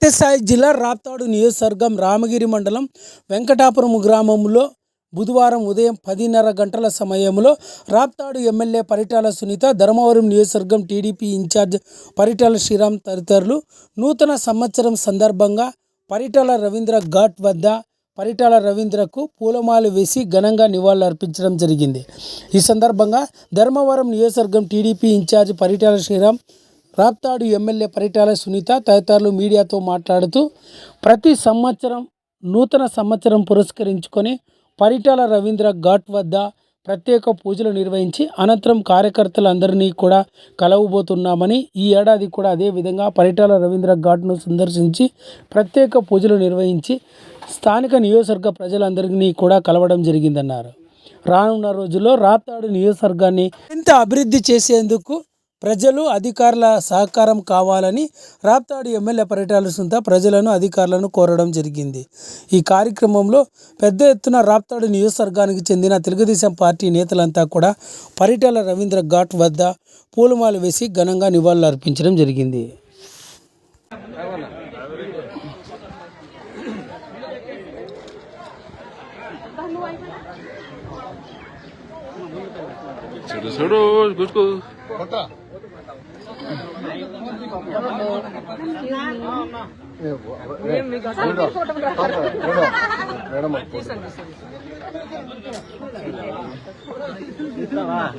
సత్యసాయి జిల్లా రాప్తాడు నియోజకవర్గం రామగిరి మండలం వెంకటాపురం గ్రామంలో బుధవారం ఉదయం 10:30 గంటల సమయంలో రాప్తాడు ఎమ్మెల్యే పరిటాల సునీత, ధర్మవరం నియోజకవర్గం టీడీపీ ఇన్ఛార్జ్ పరిటాల శ్రీరామ్ తదితరులు నూతన సంవత్సరం సందర్భంగా పరిటాల రవీంద్ర ఘాట్ వద్ద పరిటాల రవీంద్రకు పూలమాల వేసి ఘనంగా నివాళులర్పించడం జరిగింది. ఈ సందర్భంగా ధర్మవరం నియోజకవర్గం TDP in charge Paritala Sriram, Raptadu MLA Paritala Sunitha తదితరులు మీడియాతో మాట్లాడుతూ ప్రతి సంవత్సరం నూతన సంవత్సరం పురస్కరించుకొని పరిటాల రవీంద్ర ఘాట్ వద్ద ప్రత్యేక పూజలు నిర్వహించి అనంతరం కార్యకర్తలందరినీ కూడా కలవబోతున్నామని, ఈ ఏడాది కూడా అదేవిధంగా పరిటాల రవీంద్ర ఘాట్ను సందర్శించి ప్రత్యేక పూజలు నిర్వహించి స్థానిక నియోజకవర్గ ప్రజలందరినీ కూడా కలవడం జరిగిందన్నారు. రానున్న రోజుల్లో రాప్తాడు నియోజకవర్గాన్ని మరింత అభివృద్ధి చేసేందుకు ప్రజలు, అధికారుల సహకారం కావాలని రాప్తాడు ఎమ్మెల్యే పరిటాల సునీత ప్రజలను, అధికారులను కోరడం జరిగింది. ఈ కార్యక్రమంలో పెద్ద ఎత్తున రాప్తాడు నియోజకవర్గానికి చెందిన తెలుగుదేశం పార్టీ నేతలంతా కూడా పరిటాల రవీంద్ర ఘాట్ వద్ద పూలమాల వేసి ఘనంగా నివాళులు అర్పించడం జరిగింది.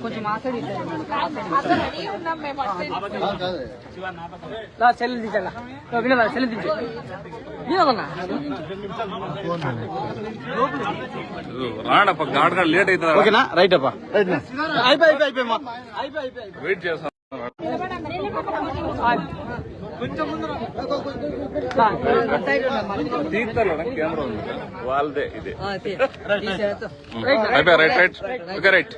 కొంచెం రాడప్ప లేట్ అవుతుంది. ఓకేనా? రైట్ అప్ప, వెయిట్ చేస్తాం. కెమెరా ఉంది వాళ్ళదే, ఇదే అయిపోయా. Right right okay right.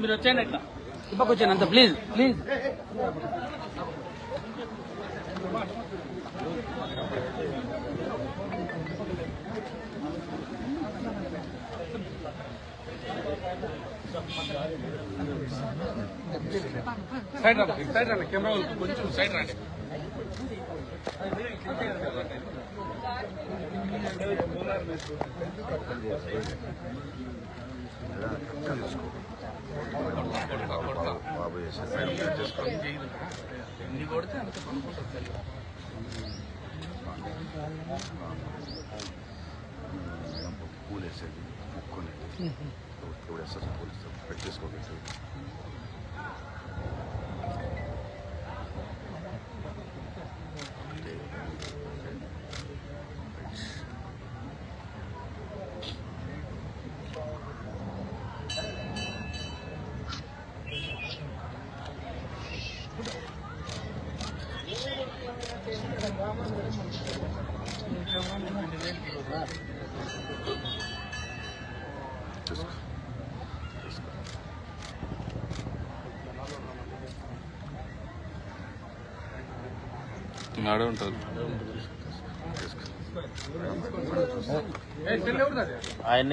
మీరు వచ్చాను ఇట్లా ఇప్పటికి వచ్చాను అంత ప్లీజ్ ప్లీజ్. సైడ్ రండి, సైడ్ రండి, కెమెరా కొంచెం సైడ్ రండి. ఎన్ని కొడితే అంత కొనుక్కుంటుంది. పూలు వేసేది ముక్కుని ఇప్పుడు వేస్తారు, పూలు పెట్టేసుకోవచ్చు. ఆడే ఉంటారు ఆయన.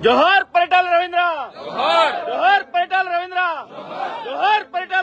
జోహార్ పరిటాల రవీంద్ర, జోహార్ పరిటాల రవీంద్ర, జోహార్ పరిటాల